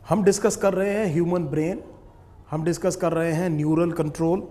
हम डिस्कस कर रहे हैं ह्यूमन ब्रेन, हम डिस्कस कर रहे हैं न्यूरल कंट्रोल,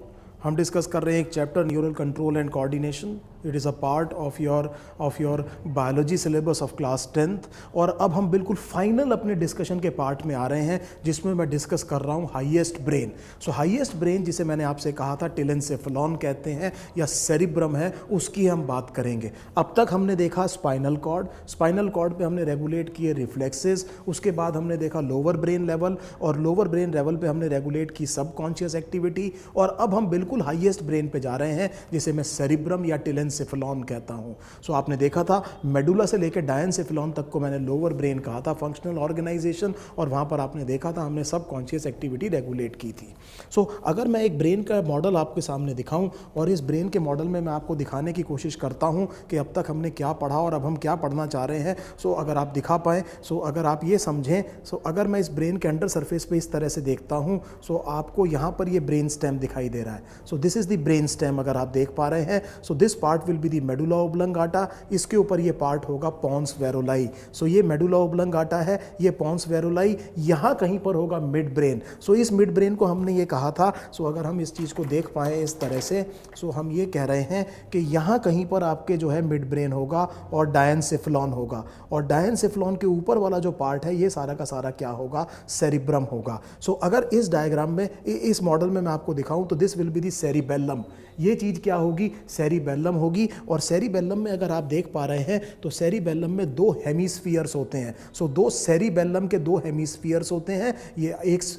हम डिस्कस कर रहे हैं एक chapter neural control and coordination. It is a part of your biology syllabus of class 10th। और अब हम बिल्कुल फाइनल अपने डिस्कशन के पार्ट में आ रहे हैं जिसमें मैं डिस्कस कर रहा हूँ हाईएस्ट ब्रेन। सो हाईएस्ट ब्रेन जिसे मैंने आपसे कहा था टेलेंसेफेलॉन कहते हैं या सेरिब्रम है, उसकी हम बात करेंगे। अब तक हमने देखा स्पाइनल कॉर्ड, स्पाइनल कॉर्ड पे हमने रेगुलेट किए रिफ्लेक्सेस, उसके बाद हमने देखा लोअर ब्रेन लेवल, और लोअर ब्रेन लेवल पे हमने रेगुलेट की सबकॉन्शियस एक्टिविटी। और अब हम बिल्कुल हाईएस्ट ब्रेन पे जा रहे हैं जिसे मैं सेरिब्रम या टेलेंसेफेलॉन कहता हूँ। सो आपने देखा था मेडुला से लेकर डायनसेफेलॉन तक को मैंने लोअर ब्रेन कहा था, फंक्शनल ऑर्गेनाइजेशन, और वहाँ पर आपने देखा था हमने सबकॉन्शियस एक्टिविटी रेगुलेट की थी। सो अगर मैं एक ब्रेन का मॉडल आपके सामने दिखाऊं और इस ब्रेन के मॉडल में मैं आपको दिखाने की कोशिश करता हूं कि अब तक हमने क्या पढ़ा और अब हम क्या पढ़ना चाह रहे हैं, सो अगर आप दिखा पाएँ, सो अगर आप ये समझें, सो अगर मैं इस ब्रेन के अंडर सरफेस पे इस तरह से देखता हूं, सो आपको यहाँ पर ये ब्रेन स्टेम दिखाई दे रहा है। So this is the brain stem, अगर आप देख पा रहे हैं। So this part will be the medulla oblongata, इसके ऊपर ये पार्ट होगा पॉन्स वेरोलाई। सो ये मेडुला ओब्लंगाटा है, ये पॉन्स वेरोलाई, यहाँ कहीं पर होगा मिड ब्रेन। सो इस मिड ब्रेन को हमने ये कहा था, सो अगर हम इस चीज़ को देख पाएँ इस तरह से, सो हम ये कह रहे हैं कि यहाँ कहीं पर आपके जो है मिड ब्रेन होगा और डायनसेफेलॉन होगा, और डायनसेफेलॉन के ऊपर वाला जो पार्ट है ये सारा का सारा क्या होगा, सेरिब्रम होगा। सो अगर इस डायग्राम में, इस मॉडल में मैं आपको दिखाऊं तो this will be the cerebellum. ये चीज़ क्या होगी, सेरिबेलम होगी। और सेरिबेलम में अगर आप देख पा रहे हैं तो सेरिबेलम में दो हेमिस्फीयर्स होते हैं। सो दो सेरिबेलम के दो हेमिस्फीयर्स होते हैं, ये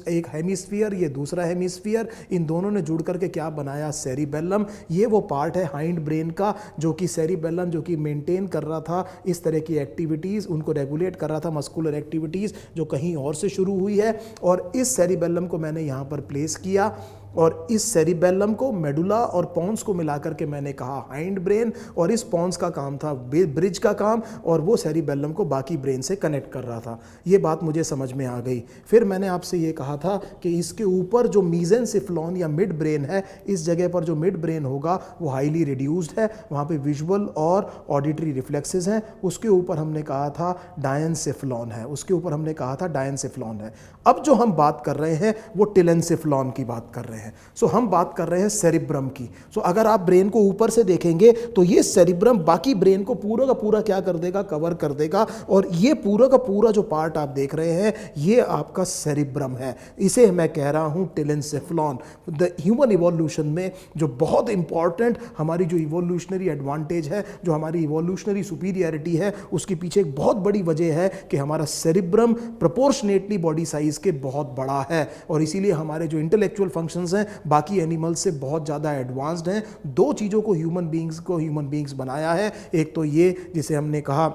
एक हेमिस्फीयर, ये दूसरा हेमिस्फीयर, इन दोनों ने जुड़ करके क्या बनाया, सेरिबेलम। ये वो पार्ट है हाइंड ब्रेन का जो कि सेरिबेलम जो कि मेंटेन कर रहा था इस तरह की एक्टिविटीज़, उनको रेगुलेट कर रहा था मस्कुलर एक्टिविटीज़ जो कहीं और से शुरू हुई है। और इस सेरिबेलम को मैंने यहाँ पर प्लेस किया, और इस सेरिबेलम को मेडुला और पॉन्स को मिलाकर के मैंने कहा हाइंड ब्रेन, और इस पॉन्स का काम था ब्रिज का काम, और वो सेरिबेलम को बाकी ब्रेन से कनेक्ट कर रहा था। ये बात मुझे समझ में आ गई। फिर मैंने आपसे ये कहा था कि इसके ऊपर जो मेसेनसेफेलॉन या मिड ब्रेन है, इस जगह पर जो मिड ब्रेन होगा वो हाईली रिड्यूस्ड है, वहाँ पे विजुअल और ऑडिटरी रिफ्लेक्सेस हैं। उसके ऊपर हमने कहा था डायनसेफेलॉन है, उसके ऊपर हमने कहा था डायनसेफेलॉन है। अब जो हम बात कर रहे हैं वो टेलेंसेफेलॉन की बात कर रहे हैं। सो हम बात कर रहे हैं सेरिब्रम की। सो अगर आप ब्रेन को ऊपर से देखेंगे तो ये सेरिब्रम बाकी ब्रेन को पूरा का पूरा क्या कर देगा, कवर कर देगा, और ये पूरा का पूरा जो पार्ट आप देख रहे हैं ये आपका सेरिब्रम है। इसे मैं कह रहा हूं टेलेंसेफेलॉन। द ह्यूमन इवोल्यूशन में जो बहुत इंपॉर्टेंट हमारी जो इवोल्यूशनरी एडवांटेज है, जो हमारी इवोल्यूशनरी सुपीरियरिटी है, उसके पीछे एक बहुत बड़ी वजह है कि हमारा सेरिब्रम प्रोपोर्शनेटली बॉडी साइज के बहुत बड़ा है, और इसीलिए हमारे जो इंटेलेक्चुअल फंक्शंस हैं बाकी एनिमल्स से बहुत ज़्यादा एडवांस्ड हैं। दो चीज़ों को ह्यूमन बींग्स बनाया है, एक तो ये जिसे हमने कहा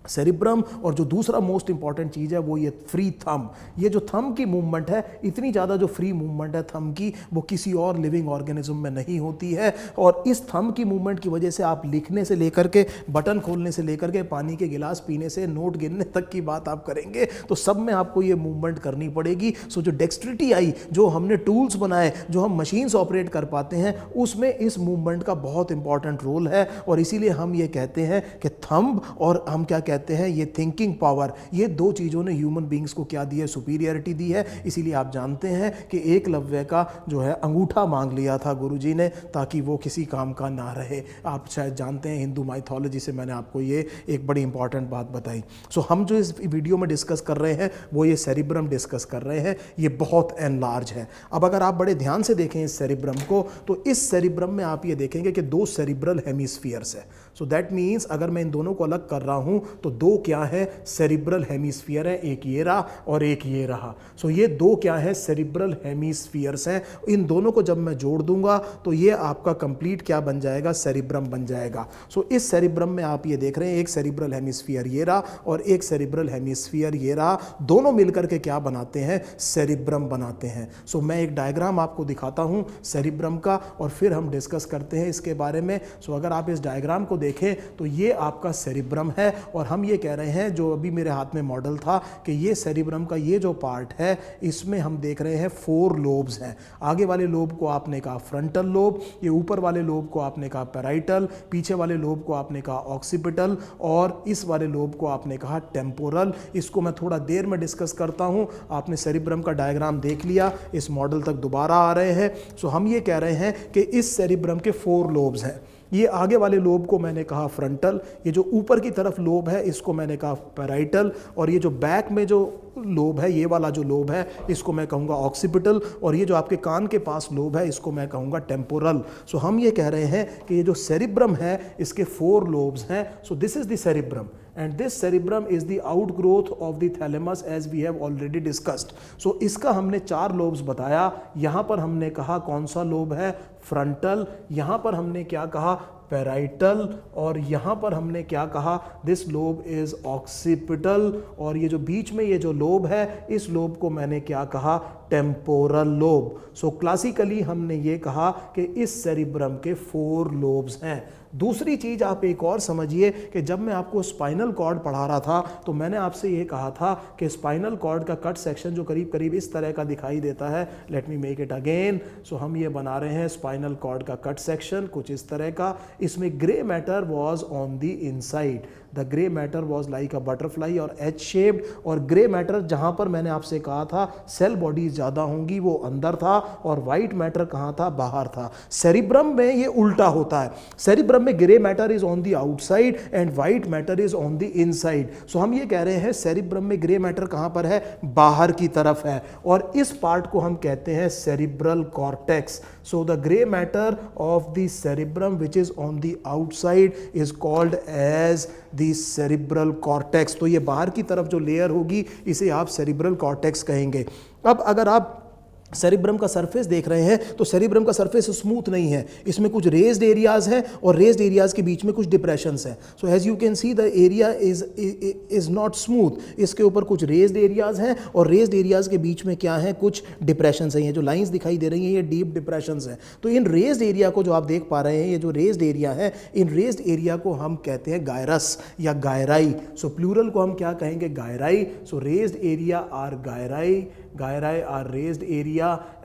सेरिब्रम, और जो दूसरा मोस्ट इंपॉर्टेंट चीज़ है वो ये फ्री थंब। ये जो थंब की मूवमेंट है, इतनी ज़्यादा जो फ्री मूवमेंट है थंब की, वो किसी और लिविंग ऑर्गेनिज्म में नहीं होती है। और इस थंब की मूवमेंट की वजह से आप लिखने से लेकर के, बटन खोलने से लेकर के, पानी के गिलास पीने से नोट गिनने तक की बात आप करेंगे तो सब में आपको ये मूवमेंट करनी पड़ेगी। सो जो डेक्स्ट्रिटी आई, जो हमने टूल्स बनाए, जो हम मशीन्स ऑपरेट कर पाते हैं, उसमें इस मूवमेंट का बहुत इंपॉर्टेंट रोल है। और इसीलिए हम ये कहते हैं कि थंब और हम क्या कहते हैं, ये थिंकिंग पावर, ये दो चीज़ों ने ह्यूमन बींग्स को क्या दी है, सुपीरियरिटी दी है। इसीलिए आप जानते हैं कि एकलव्य का जो है अंगूठा मांग लिया था गुरुजी ने ताकि वो किसी काम का ना रहे। आप शायद जानते हैं हिंदू माइथोलॉजी से मैंने आपको ये एक बड़ी इंपॉर्टेंट बात बताई। सो हम जो इस वीडियो में डिस्कस कर रहे हैं वो ये सेरिब्रम डिस्कस कर रहे हैं। ये बहुत एनलार्ज है। अब अगर आप बड़े ध्यान से देखें इस सेरिब्रम को, तो इस सेरिब्रम में आप ये देखेंगे कि दो सेरिब्रल हेमिस्फीयर्स है। सो दैट मीन्स अगर मैं इन दोनों को अलग कर रहा हूं तो दो क्या है, सेरिब्रल हेमिस्फीयर है, एक ये रहा और एक ये रहा। सो ये दो क्या है, सेरिब्रल हेमिस्फीयर्स हैं। इन दोनों को जब मैं जोड़ दूंगा तो ये आपका कंप्लीट क्या बन जाएगा, सेरिब्रम बन जाएगा। सो इस सेरिब्रम में आप ये देख रहे हैं एक सेरिब्रल हेमिस्फीयर ये रहा और एक सेरिब्रल हेमिस्फीयर ये रहा, दोनों मिलकर के क्या बनाते हैं, सेरिब्रम बनाते हैं। सो मैं एक डायग्राम आपको दिखाता हूं सेरिब्रम का और फिर हम डिस्कस करते हैं इसके बारे में। सो अगर आप इस डायग्राम को देखें तो ये आपका सेरिब्रम है और हम हम ये कह रहे हैं, जो अभी मेरे हाथ में मॉडल था, कि ये सेरिब्रम का ये जो पार्ट है इसमें हम देख रहे हैं 4 लोब्स हैं। आगे वाले लोब को आपने कहा फ्रंटल लोब, ये ऊपर वाले लोब को आपने कहा पैराइटल, पीछे वाले लोब को आपने कहा ऑक्सीपिटल, और इस वाले लोब को आपने कहा टेम्पोरल। इसको मैं थोड़ा देर में डिस्कस करता हूँ। आपने सेरिब्रम का डायग्राम देख लिया, इस मॉडल तक दोबारा आ रहे हैं। सो हम ये कह रहे हैं कि इस सेरिब्रम के 4 लोब्स हैं। ये आगे वाले लोब को मैंने कहा फ्रंटल, ये जो ऊपर की तरफ लोब है इसको मैंने कहा पैराइटल, और ये जो बैक में जो लोब है, ये वाला जो लोब है, इसको मैं कहूँगा ऑक्सीपिटल, और ये जो आपके कान के पास लोब है इसको मैं कहूँगा टेम्पोरल। सो हम ये कह रहे हैं कि ये जो सेरिब्रम है इसके 4 लोब्स हैं। So this is the cerebrum, and this cerebrum is the outgrowth of the thalamus as we have already discussed. So इसका हमने 4 लोब्स बताया। यहाँ पर हमने कहा कौन सा लोब है, फ्रंटल, यहाँ पर हमने क्या कहा, पैराइटल, और यहाँ पर हमने क्या कहा, दिस लोब इज ऑक्सीपिटल, और ये जो बीच में ये जो लोब है इस लोब को मैंने क्या कहा, टेम्पोरल लोब। सो क्लासिकली हमने ये कहा कि इस सेरिब्रम के 4 लोब्स हैं। दूसरी चीज आप एक और समझिए कि जब मैं आपको स्पाइनल कॉर्ड पढ़ा रहा था तो मैंने आपसे ये कहा था कि स्पाइनल कॉर्ड का कट सेक्शन जो करीब करीब इस तरह का दिखाई देता है। Let me make it again. So हम ये बना रहे हैं स्पाइनल कॉर्ड का कट सेक्शन कुछ इस तरह का। इसमें grey matter was on the inside, the grey matter was like a butterfly और एच शेप्ड, और ग्रे मैटर जहां पर मैंने आपसे कहा था सेल बॉडीज ज़्यादा होंगी वो अंदर था, और वाइट मैटर कहाँ था, बाहर था। सेरिब्रम में ये उल्टा होता है, सेरिब्रम में grey matter is on the outside and white matter is on the inside. So हम ये कह रहे हैं सेरिब्रम में ग्रे मैटर कहाँ पर है, बाहर की तरफ है, और इस पार्ट को हम कहते हैं cerebral cortex. So the grey matter of the cerebrum which is on the outside is called as the cerebral cortex. तो ये बाहर की तरफ जो लेयर होगी इसे आप सेरिब्रल कॉर्टेक्स कहेंगे। अब अगर आप सेरिब्रम का सरफेस देख रहे हैं तो सेरिब्रम का सरफेस स्मूथ नहीं है, इसमें कुछ रेज्ड एरियाज हैं और रेज्ड एरियाज के बीच में कुछ डिप्रेशंस हैं। So as you can see the area is not smooth, इसके ऊपर कुछ रेज्ड एरियाज हैं और रेज्ड एरियाज के बीच में क्या है, कुछ डिप्रेशंस हैं। ये जो लाइंस दिखाई दे रही हैं ये डीप डिप्रेशंस हैं। तो इन रेज्ड एरिया को जो आप देख पा रहे हैं, ये जो रेज्ड एरिया है, इन रेज्ड एरिया को हम कहते हैं गायरस या गायराई। सो प्लूरल को हम क्या कहेंगे, gyri. So raised area are gyri, gyri are raised area,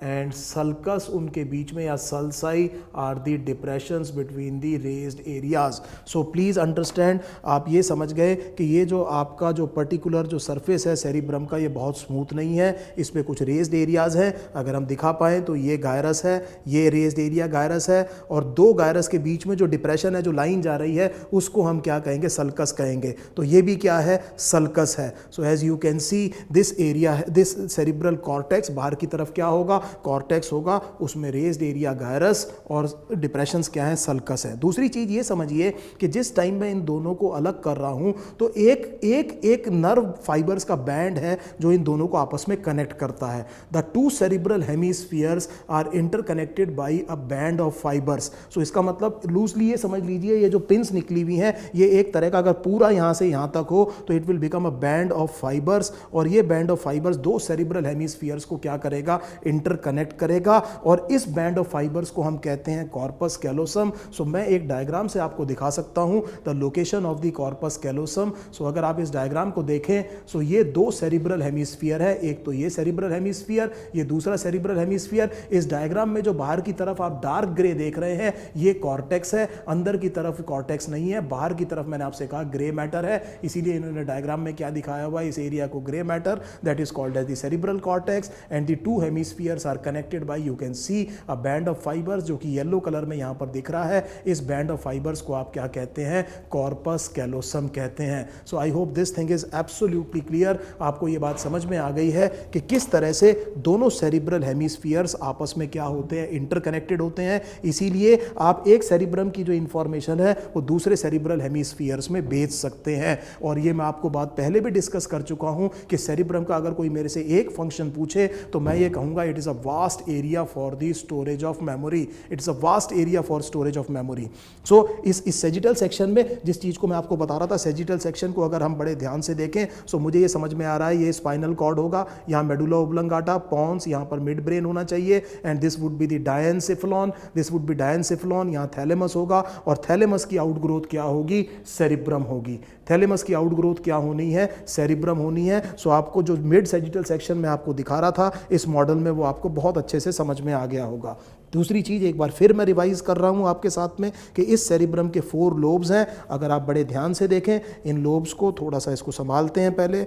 and sulcus उनके बीच में या sulci are the depressions between the raised areas. So please understand, आप ये समझ गए कि ये जो आपका जो पर्टिकुलर जो सरफेस है सेरिब्रम का, ये बहुत स्मूथ नहीं है, इसमें कुछ रेज्ड एरियाज हैं। अगर हम दिखा पाए तो ये गायरस है, ये रेज्ड एरिया गायरस है, और 2 गायरस के बीच में जो डिप्रेशन है, जो लाइन जा रही है, उसको हम क्या कहेंगे, सल्कस कहेंगे। तो ये भी क्या है, सल्कस है। So as you can see this area, this cerebral cortex, बाहर की तरफ क्या होगा, कॉर्टेक्स होगा, उसमें रेज्ड एरिया गायरस और डिप्रेशंस क्या है, सल्कस है। दूसरी चीज ये समझिए कि जिस टाइम मैं इन दोनों को अलग कर रहा हूं तो एक नर्व फाइबर्स का बैंड है जो इन दोनों को आपस में कनेक्ट करता है। The 2 cerebral hemispheres are interconnected by a band of fibres. So इसका मतलब लूजली ये समझ लीजिए, ये जो पिंस निकली हुई हैं ये एक तरह का, अगर पूरा यहां से यहां तक हो तो it will become a band of fibres, और ये band of fibres 2 cerebral hemispheres को क्या करेगा, इंटरकनेक्ट करेगा, और इस बैंड ऑफ फाइबर्स को हम कहते हैं कॉर्पस कैलोसम। सो मैं एक डायग्राम से आपको दिखा सकता हूं the location of the corpus callosum. So अगर आप इस डायग्राम को देखें, सो ये 2 सेरिब्रल हेमिस्फीयर है, एक तो ये सेरिब्रल हेमिस्फीयर, ये दूसरा सेरिब्रल हेमिस्फीयर। इस डायग्राम में जो बाहर की तरफ आप डार्क ग्रे देख रहे हैं ये कॉर्टेक्स है, अंदर की तरफ कॉर्टेक्स नहीं है, बाहर की तरफ मैंने आपसे कहा ग्रे मैटर है, इसीलिए इन्होंने डायग्राम में क्या दिखाया हुआ है, इस एरिया को grey matter, that is called as the cerebral cortex, and the 2 hemispheres are connected by, you can see a band of fibres, जो कि येलो कलर में यहां पर दिख रहा है। इस बैंड ऑफ फाइबर्स को आप क्या कहते हैं, कॉर्पस कैलोसम कहते हैं। So I hope this thing is absolutely clear. आपको ये बात समझ में आ गई है कि किस तरह से दोनों सेरिब्रल हेमिस्फीयर्स आपस में क्या होते हैं, इंटरकनेक्टेड होते हैं। इसीलिए आप एक सेरिब्रम की जो इंफॉर्मेशन है वो दूसरे सेरिब्रल हेमिस्फीयर्स में भेज सकते हैं। और ये मैं आपको बात पहले भी डिस्कस कर चुका हूं कि सेरिब्रम का अगर कोई मेरे से एक फंक्शन पूछे तो मैं ये कहूंगा it is a vast area for the storage of memory, it's a vast area for storage of memory. So इस सेजिटल सेक्शन में जिस चीज को मैं आपको बता रहा था, सेजिटल सेक्शन को अगर हम बड़े ध्यान से देखें सो मुझे ये समझ में आ रहा है ये स्पाइनल कॉर्ड होगा, यहाँ मेडुला ओब्लंगाटा, पॉन्स, यहाँ पर मिड ब्रेन होना चाहिए, and this would be the diencephalon, this would be diencephalon, यहाँ थैलेमस होगा, और थैलेमस की आउटग्रोथ क्या होगी, सेरिब्रम होगी। थैलेमस की आउटग्रोथ क्या होनी है, सेरिब्रम होनी है। सो आपको जो मिड सैजिटल सेक्शन में आपको दिखा रहा था इस मॉडल में, वो आपको बहुत अच्छे से समझ में आ गया होगा। दूसरी चीज़ एक बार फिर मैं रिवाइज कर रहा हूँ आपके साथ में कि इस सेरिब्रम के 4 लोब्स हैं। अगर आप बड़े ध्यान से देखें इन लोब्स को, थोड़ा सा इसको संभालते हैं पहले,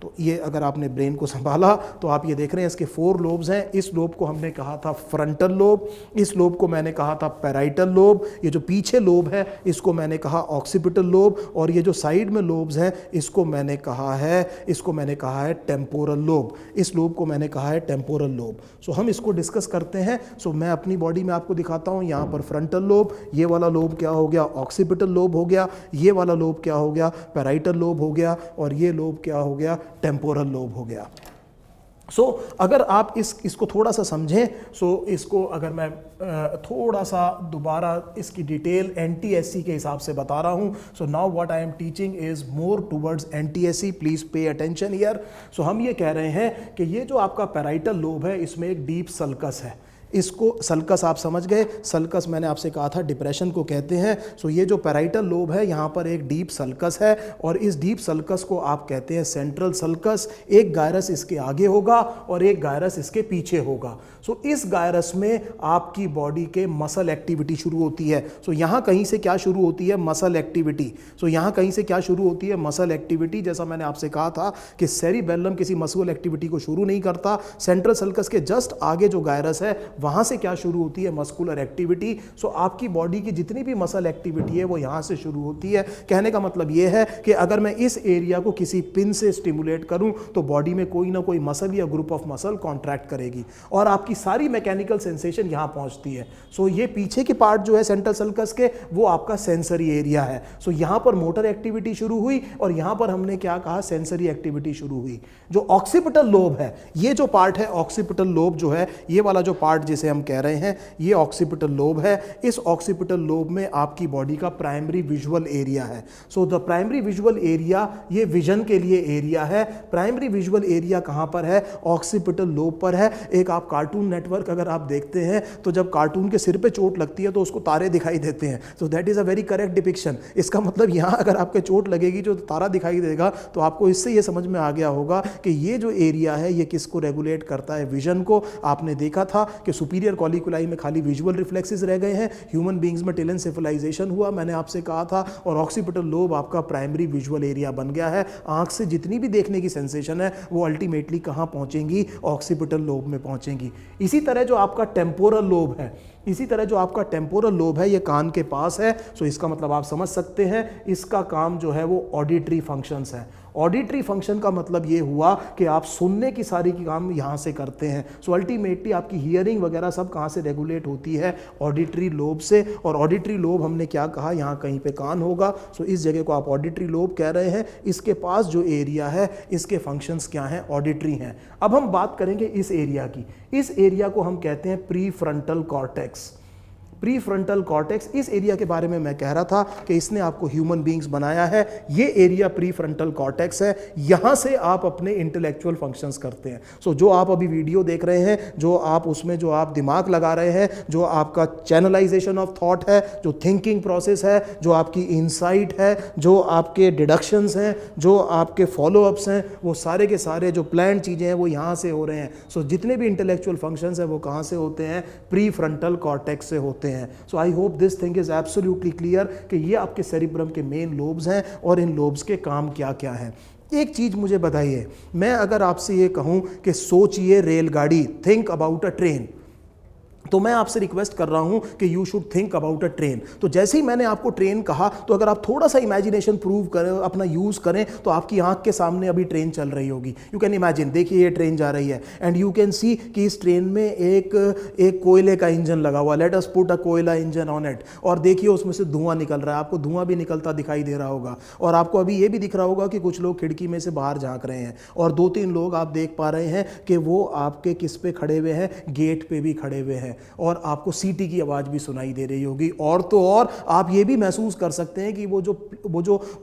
तो ये अगर आपने ब्रेन को संभाला तो आप ये देख रहे हैं इसके 4 लोब्स हैं। इस लोब को हमने कहा था फ्रंटल लोब, इस लोब को मैंने कहा था पैराइटल लोब, ये जो पीछे लोब है इसको मैंने कहा ऑक्सीपिटल लोब, और ये जो साइड में लोब्स हैं इसको मैंने कहा है टेम्पोरल लोब। इस लोब को मैंने कहा है टेम्पोरल लोब। सो हम इसको डिस्कस करते हैं। सो मैं अपनी बॉडी में आपको दिखाता हूँ, यहाँ पर फ्रंटल लोब, ये वाला लोब क्या हो गया, ऑक्सीपिटल लोब हो गया, ये वाला लोब क्या हो गया, पैराइटल लोब हो गया, और ये लोब क्या हो गया, टेम्पोरल लोब हो गया। सो अगर आप इसको थोड़ा सा समझें, सो इसको अगर मैं थोड़ा सा दोबारा इसकी डिटेल NTSC के हिसाब से बता रहा हूँ। So now what I am teaching is more towards NTSC, please pay attention here. So हम ये कह रहे हैं कि ये जो आपका पैराइटल लोब है इसमें एक डीप सल्कस है। इसको सल्कस आप समझ गए, सल्कस मैंने आपसे कहा था डिप्रेशन को कहते हैं। सो ये जो पैराइटल लोब है यहाँ पर एक डीप सल्कस है, और इस डीप सल्कस को आप कहते हैं सेंट्रल सल्कस। एक गायरस इसके आगे होगा और एक गायरस इसके पीछे होगा। सो इस गायरस में आपकी बॉडी के मसल एक्टिविटी शुरू होती है। सो यहाँ कहीं से क्या शुरू होती है, मसल एक्टिविटी। सो यहाँ कहीं से क्या शुरू होती है, मसल एक्टिविटी। जैसा मैंने आपसे कहा था कि सेरिबेलम किसी मसल एक्टिविटी को शुरू नहीं करता। सेंट्रल सल्कस के जस्ट आगे जो गायरस है वहां से क्या शुरू होती है, मस्कुलर एक्टिविटी। सो आपकी बॉडी की जितनी भी मसल एक्टिविटी है वो यहां से शुरू होती है। कहने का मतलब यह है कि अगर मैं इस एरिया को किसी पिन से स्टिमुलेट करूं तो बॉडी में कोई ना कोई मसल या ग्रुप ऑफ मसल कॉन्ट्रैक्ट करेगी और आपकी सारी मैकेनिकल सेंसेशन यहां पहुंचती है। सो ये पीछे की पार्ट जो है सेंट्रल सल्कस के, वो आपका सेंसरी एरिया है। सो यहां पर मोटर एक्टिविटी शुरू हुई और यहां पर हमने क्या कहा, सेंसरी एक्टिविटी शुरू हुई। जो ऑक्सीपिटल लोब है, ये जो पार्ट है ऑक्सीपिटल लोब जो है, ये वाला जो पार्ट जिसे हम कह रहे हैं ये ऑक्सीपिटल लोब है। इस ऑक्सीपिटल लोब में आपकी बॉडी का प्राइमरी विजुअल एरिया है। So the primary visual area, ये विजन के लिए एरिया है। प्राइमरी विजुअल एरिया कहां पर है, ऑक्सीपिटल लोब पर है। एक आप कार्टून नेटवर्क अगर आप देखते हैं तो जब कार्टून के सिर पे चोट लगती है तो उसको तारे दिखाई देते हैं। So that is a very correct depiction. इसका मतलब यहां अगर आपके चोट लगेगी जो तारा दिखाई देगा, तो आपको इससे ये समझ में आ गया होगा कि ये जो एरिया है ये किसको रेगुलेट करता है, विजन को। आपने देखा था कि सुपीरियर कॉलिकुलाई में खाली विजुअल रिफ्लेक्सेस रह गए हैं, ह्यूमन बींग्स में टेलेंसेफलाइजेशन हुआ, मैंने आपसे कहा था, और ऑक्सीपिटल लोब आपका प्राइमरी विजुअल एरिया बन गया है। आंख से जितनी भी देखने की सेंसेशन है वो अल्टीमेटली कहां पहुंचेंगी, ऑक्सीपिटल लोब में पहुंचेंगी। इसी तरह जो आपका टेम्पोरल लोब है, ये कान के पास है। सो इसका मतलब आप समझ सकते हैं इसका काम जो है वो ऑडिटरी फंक्शंस है। ऑडिटरी फंक्शन का मतलब ये हुआ कि आप सुनने की सारी की काम यहाँ से करते हैं। सो अल्टीमेटली आपकी हियरिंग वगैरह सब कहाँ से रेगुलेट होती है, ऑडिटरी लोब से। और ऑडिटरी लोब हमने क्या कहा, यहाँ कहीं पे कान होगा। सो इस जगह को आप ऑडिटरी लोब कह रहे हैं। इसके पास जो एरिया है इसके फंक्शंस क्या हैं, ऑडिटरी हैं। अब हम बात करेंगे इस एरिया की। इस एरिया को हम कहते हैं pre frontal cortex. Pre frontal cortex, इस एरिया के बारे में मैं कह रहा था कि इसने आपको ह्यूमन बींग्स बनाया है। ये एरिया प्री फ्रंटल कॉर्टेक्स है, यहां से आप अपने इंटेलेक्चुअल फंक्शंस करते हैं। सो जो आप अभी वीडियो देख रहे हैं, जो आप उसमें जो आप दिमाग लगा रहे हैं, जो आपका चैनलाइजेशन ऑफ थॉट है, जो थिंकिंग प्रोसेस है, जो आपकी इंसाइट है, जो आपके डिडक्शंस हैं, जो आपके फॉलोअप्स हैं, वो सारे के सारे जो प्लान चीज़ें हैं वो यहाँ से हो रहे हैं। सो जितने भी इंटेलेक्चुअल फंक्शंस हैं वो कहाँ से होते हैं, प्री फ्रंटल कॉर्टेक्स से होते हैं। So I hope this thing is absolutely clear कि ये आपके सेरिब्रम के मेन लोब्स हैं और इन लोब्स के काम क्या क्या हैं। एक चीज मुझे बताइए, मैं अगर आपसे ये कहूं कि सोचिए रेलगाड़ी, थिंक अबाउट अ ट्रेन, तो मैं आपसे रिक्वेस्ट कर रहा हूं कि you should think about a train. तो जैसे ही मैंने आपको ट्रेन कहा, तो अगर आप थोड़ा सा इमेजिनेशन प्रूव करें, अपना यूज करें, तो आपकी आंख के सामने अभी ट्रेन चल रही होगी। यू कैन इमेजिन, देखिए ये ट्रेन जा रही है एंड यू कैन सी कि इस ट्रेन में एक कोयले का इंजन लगा हुआ, लेट अस पुट अ कोयला इंजन ऑन इट, और देखिए उसमें से धुआं निकल रहा है, आपको धुआं भी निकलता दिखाई दे रहा होगा। और आपको अभी ये भी दिख रहा होगा कि कुछ लोग खिड़की में से बाहर झांक रहे हैं, और 2-3 लोग आप देख पा रहे हैं कि वो आपके किस पे खड़े हुए हैं, गेट पे भी खड़े हुए हैं। और आपको सीटी की आवाज़ भी सुनाई दे रही होगी। और तो और आप ये भी महसूस कर सकते हैं कि वो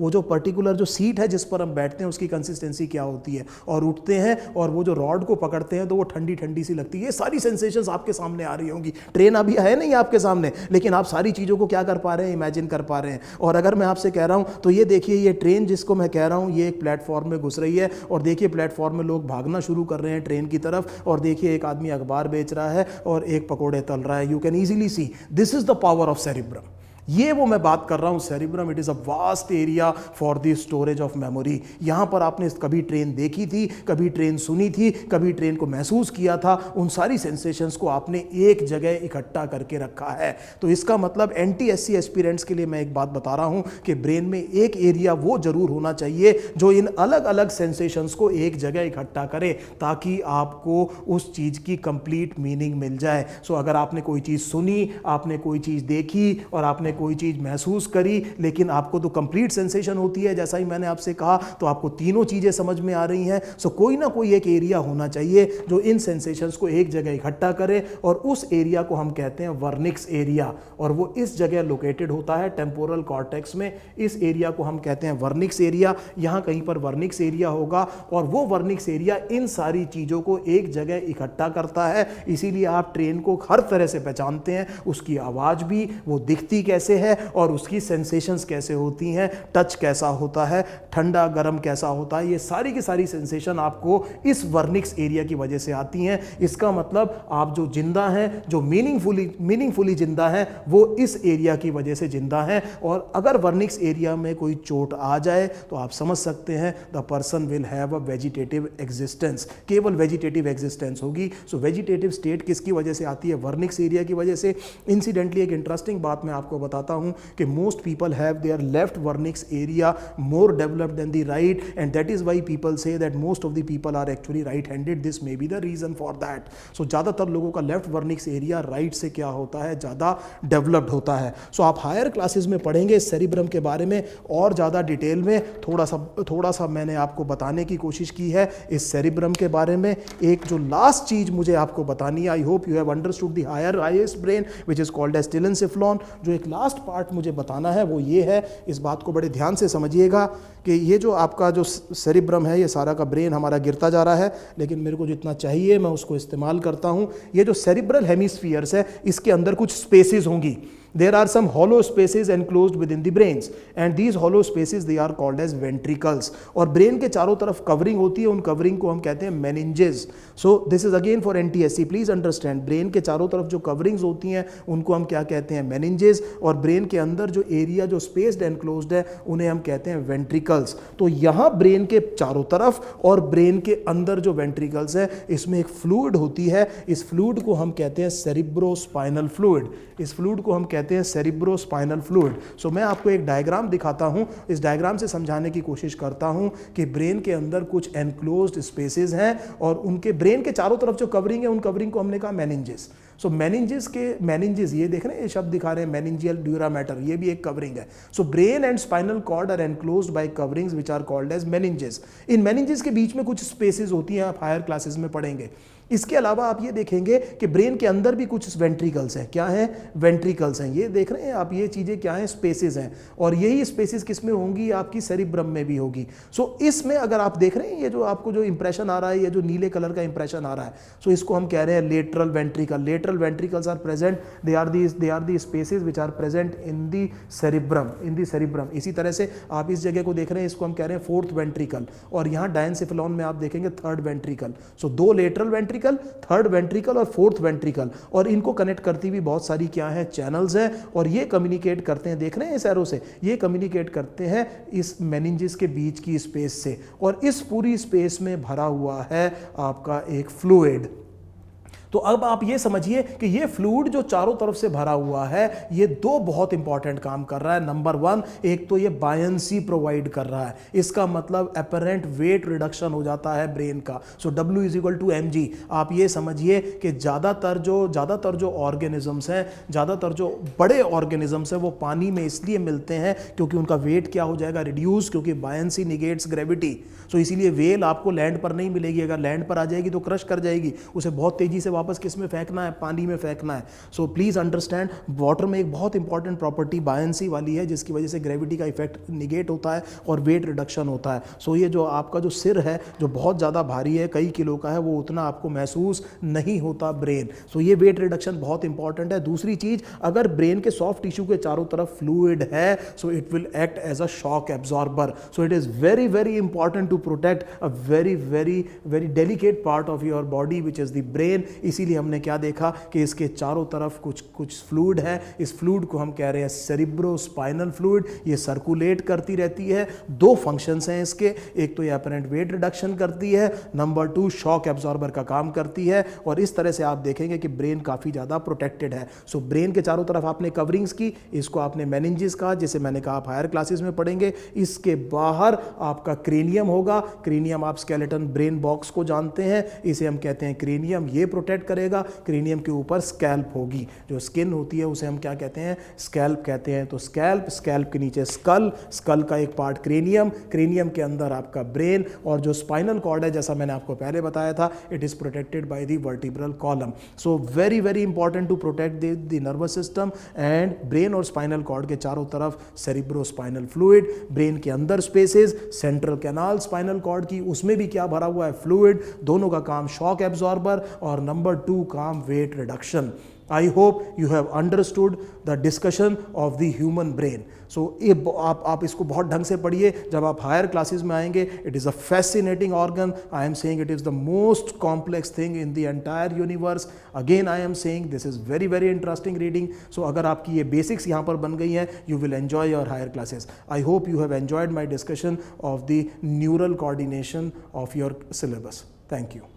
जो पर्टिकुलर जो सीट है जिस पर हम बैठते हैं उसकी कंसिस्टेंसी क्या होती है, और उठते हैं और वो जो रॉड को पकड़ते हैं तो वो ठंडी ठंडी सी लगती है। ये सारी सेंसेशंस आपके सामने आ रही होंगी। ट्रेन अभी है नहीं आपके सामने, लेकिन आप सारी चीज़ों को क्या कर पा रहे हैं, इमेजिन कर पा रहे हैं। और अगर मैं आपसे कह रहा हूं तो ये देखिए, ये ट्रेन जिसको मैं कह रहा हूं ये एक प्लेटफॉर्म में घुस रही है, और देखिए प्लेटफॉर्म में लोग भागना शुरू कर रहे हैं ट्रेन की तरफ, और देखिए एक आदमी अखबार बेच रहा है और एक पकोड़े तल रहा है। You can easily see this is the power of cerebrum. ये वो मैं बात कर रहा हूँ cerebrum. It is a vast area for the storage of memory. यहाँ पर आपने कभी ट्रेन देखी थी, कभी ट्रेन सुनी थी, कभी ट्रेन को महसूस किया था, उन सारी सेंसेशंस को आपने एक जगह इकट्ठा करके रखा है। तो इसका मतलब NTSC एस्पिरेंट्स के लिए मैं एक बात बता रहा हूँ कि ब्रेन में एक एरिया वो जरूर होना चाहिए जो इन अलग अलग सेंसेशंस को एक जगह इकट्ठा करे, ताकि आपको उस चीज़ की कंप्लीट मीनिंग मिल जाए। सो अगर आपने कोई चीज़ सुनी, आपने कोई चीज़ देखी और आपने कोई चीज महसूस करी, लेकिन आपको तो कंप्लीट सेंसेशन होती है, जैसा ही मैंने आपसे कहा, तो आपको तीनों चीजें समझ में आ रही हैं। सो कोई ना कोई एक एरिया होना चाहिए जो इन सेंसेशंस को एक जगह इकट्ठा करे, और उस एरिया को हम कहते हैं वर्निक्स एरिया, और वो इस जगह लोकेटेड होता है टेम्पोरल कॉर्टेक्स में। इस एरिया को हम कहते हैं वर्निक्स एरिया। यहां कहीं पर वर्निक्स एरिया होगा, और वो वर्निक्स एरिया इन सारी चीजों को एक जगह इकट्ठा करता है। इसीलिए आप ट्रेन को हर तरह से पहचानते हैं, उसकी आवाज भी, वो दिखती कैसे है और उसकी सेंसेशंस कैसे होती हैं, टच कैसा होता है, ठंडा गर्म कैसा होता है, ये सारी की सारी सेंसेशन आपको इस वर्निक्स एरिया की वजह से आती हैं। इसका मतलब आप जो जिंदा हैं, जो मीनिंगफुली जिंदा हैं, वो इस एरिया की वजह से जिंदा हैं। और अगर वर्निक्स एरिया में कोई चोट आ जाए तो आप समझ सकते हैं the person will have a vegetative existence, केवल वेजिटेटिव एग्जिस्टेंस होगी। सो वेजिटेटिव स्टेट किसकी वजह से आती है, वर्निक्स एरिया की वजह से। इंसिडेंटली एक इंटरेस्टिंग बात मैं आपको बताता हूं कि most people have their left Wernicke's area more developed than the right, and that is why people say that most of the people are actually right handed. This may be the reason for that. So ज्यादातर लोगों का left Wernicke's area right से क्या होता है, ज्यादा developed होता है। सो आप हायर क्लासेस में पढ़ेंगे सेरिब्रम के बारे में और ज्यादा डिटेल में। थोड़ा सा मैंने आपको बताने की कोशिश की है इस सेरिब्रम के बारे में। एक जो लास्ट चीज मुझे आपको बतानी है, I hope you have understood the highest brain which is called as telencephalon. जो एक लास्ट पार्ट मुझे बताना है वो ये है, इस बात को बड़े ध्यान से समझिएगा कि ये जो आपका जो सेरिब्रम है, ये सारा का ब्रेन हमारा गिरता जा रहा है, लेकिन मेरे को जितना चाहिए मैं उसको इस्तेमाल करता हूं। ये जो सेरिब्रल हेमिस्फीयर्स है, इसके अंदर कुछ स्पेसेस होंगी। There are some hollow spaces enclosed within the brains, and these hollow spaces they are called as ventricles. और ब्रेन के चारों तरफ कवरिंग होती है, उन कवरिंग को हम कहते हैं meninges. So this is again for NTSC, please understand. Brain के चारों तरफ जो कवरिंग्स होती हैं उनको हम क्या कहते हैं, meninges, और ब्रेन के अंदर जो एरिया जो स्पेस्ड एनक्लोज्ड है उन्हें हम कहते हैं ventricles. तो यहाँ ब्रेन के चारों तरफ और ब्रेन के अंदर जो ventricles है, इसमें एक फ्लूइड होती है। इस फ्लूइड को हम कहते हैं cerebrospinal fluid. इस फ्लूइड को हम कहते हैं सेरिब्रोस्पाइनल फ्लूइड। सो मैं आपको एक डायग्राम दिखाता हूं, इस डायग्राम से समझाने की कोशिश करता हूं कि ब्रेन के अंदर कुछ एनक्लोज्ड स्पेसेस हैं, और उनके ब्रेन के चारों तरफ जो कवरिंग है, उन कवरिंग को हमने कहा मेनिंजेस। सो मेनिंजेस ये देख रहे हैं, ये शब्द दिखा रहे हैं, मेनिंजियल ड्यूरा मैटर, ये भी एक कवरिंग है। So brain and spinal cord are enclosed by coverings which are called as meninges. इन मेनिंजेस के बीच में कुछ स्पेसेस होती हैं, आप हायर क्लासेस में पढ़ेंगे। इसके अलावा आप ये देखेंगे कि ब्रेन के अंदर भी कुछ वेंट्रिकल्स हैं। क्या है, वेंट्रिकल्स हैं। ये देख रहे हैं आप, ये चीजें क्या हैं, स्पेसेस हैं, और यही स्पेसेस किस में होंगी, आपकी सेरिब्रम में भी होगी। सो इसमें अगर आप देख रहे हैं, ये जो आपको जो इंप्रेशन आ रहा है, ये जो नीले कलर का इंप्रेशन आ रहा है, सो इसको हम कह रहे हैं lateral ventricle. Lateral ventricles are present, they are the spaces which are present in the cerebrum. इसी तरह से आप इस जगह को देख रहे हैं, इसको हम कह रहे हैं फोर्थ वेंट्रिकल, और यहाँ डायनसेफेलॉन में आप देखेंगे थर्ड वेंट्रिकल। सो दो लेटरल वेंट्रिकल, थर्ड वेंट्रिकल और फोर्थ वेंट्रिकल, और इनको कनेक्ट करती हुई बहुत सारी क्या है, चैनल्स हैं, और ये कम्युनिकेट करते हैं, देख रहे हैं इस एरो से, ये कम्युनिकेट करते हैं इस मेनिंजेस के बीच की स्पेस से, और इस पूरी स्पेस में भरा हुआ है आपका एक फ्लूइड। तो अब आप ये समझिए कि ये फ्लूइड जो चारों तरफ से भरा हुआ है, ये दो बहुत इंपॉर्टेंट काम कर रहा है। नंबर वन, एक तो ये बायंसी प्रोवाइड कर रहा है, इसका मतलब अपेरेंट वेट रिडक्शन हो जाता है ब्रेन का। सो W = mg। आप ये समझिए कि ज़्यादातर जो ऑर्गेनिजम्स हैं, ज़्यादातर जो बड़े ऑर्गेनिजम्स हैं, वो पानी में इसलिए मिलते हैं क्योंकि उनका वेट क्या हो जाएगा, रिड्यूस, क्योंकि बायंसी निगेट्स ग्रेविटी। सो इसीलिए वेल आपको लैंड पर नहीं मिलेगी, अगर लैंड पर आ जाएगी तो क्रश कर जाएगी, उसे बहुत तेजी से वापस किस में फेंकना है, पानी में फेंकना है। सो प्लीज़ अंडरस्टैंड, वाटर में एक बहुत इंपॉर्टेंट प्रॉपर्टी बायंसी वाली है, जिसकी वजह से ग्रेविटी का इफेक्ट निगेट होता है और वेट रिडक्शन होता है। सो ये जो आपका जो सिर है जो बहुत ज़्यादा भारी है, कई किलो का है, वो उतना आपको महसूस नहीं होता ब्रेन। सो ये वेट रिडक्शन बहुत इंपॉर्टेंट है। दूसरी चीज़, अगर ब्रेन के सॉफ्ट टिश्यू के चारों तरफ फ्लूइड है, so it will act as a shock absorber. So it is very very important to protect a very very very delicate part of your body which is the brain. इसीलिए हमने क्या देखा कि इसके चारों तरफ कुछ फ्लूइड है। इस फ्लूइड को हम कह रहे हैं सेरिब्रोस्पाइनल फ्लूइड। ये सर्कुलेट करती रहती है। दो फंक्शंस हैं इसके, एक तो ये अपरेंट वेट रिडक्शन करती है, नंबर 2 शॉक एब्जॉर्बर का काम करती है। और इस तरह से आप देखेंगे कि ब्रेन काफ़ी ज़्यादा प्रोटेक्टेड है। सो ब्रेन के चारों तरफ आपने कवरिंग्स की, इसको आपने मेनिंजेस कहा, जिसे मैंने कहा आप हायर क्लासेस में पढ़ेंगे। इसके बाहर आपका क्रेनियम होगा। क्रेनियम आप स्केलेटन ब्रेन बॉक्स को जानते हैं, इसे हम कहते हैं क्रेनियम। ये प्रोटेक्ट करेगा। क्रेनियम के ऊपर स्कैल्प होगी, जो स्किन होती है उसे हम क्या कहते हैं, स्कैल्प कहते हैं। तो स्कैल्प के नीचे स्कल का एक पार्ट क्रेनियम, क्रेनियम के अंदर आपका ब्रेन, और जो स्पाइनल कॉर्ड है, जैसा मैंने आपको पहले बताया था, it is protected by the vertebral column. So very very important to protect the nervous system and brain. और स्पाइनल कॉर्ड के चारों तरफ सेरिब्रोस्पाइनल फ्लूइड, ब्रेन के अंदर spaces, central canal spinal cord की, उसमें भी क्या भरा हुआ है, फ्लूइड। दोनों का काम शॉक एब्जॉर्बर, और नंबर 2 काम weight reduction. I hope you have understood the discussion of the human brain. So ये आप इसको बहुत ढंग से पढ़िए। जब आप हायर क्लासेस में आएंगे, it is a fascinating organ. I am saying it is the most complex thing in the entire universe. Again I am saying this is very very interesting reading. So अगर आपकी ये basics यहाँ पर बन गई हैं, you will enjoy your higher classes. I hope you have enjoyed my discussion of the neural coordination of your syllabus. Thank you.